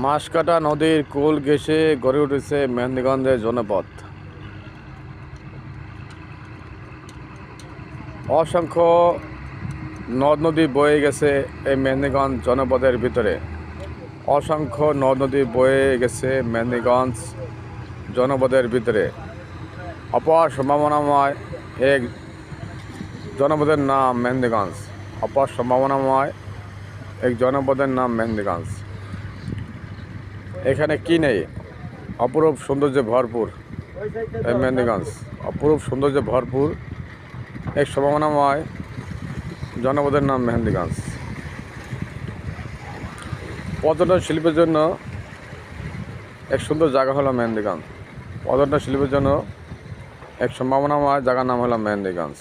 মাছকাটা নদীর কুল ঘেঁষে গড়ে উঠেছে মেহেন্দিগঞ্জের জনপদ। অসংখ্য নদ নদী বয়ে গেছে এই মেহেন্দিগঞ্জ জনপদের ভিতরে। অসংখ্য নদ নদী বয়ে গেছে মেহেন্দিগঞ্জ জনপদের ভিতরে। অপার সম্ভাবনাময় এক জনপদের নাম মেহেন্দিগঞ্জ। অপার সম্ভাবনাময় এক জনপদের নাম মেহেন্দিগঞ্জ। এখানে কি নেই? অপরূপ সৌন্দর্যে ভরপুর এই মেহেন্দিগঞ্জ। অপরূপ সৌন্দর্যে ভরপুর এক সম্ভাবনাময় জনপদের নাম মেহেন্দিগঞ্জ। পর্যটন শিল্পের জন্য এক সুন্দর জায়গা হলো মেহেন্দিগঞ্জ। পর্যটন শিল্পের জন্য এক সম্ভাবনাময় জায়গার নাম হলো মেহেন্দিগঞ্জ।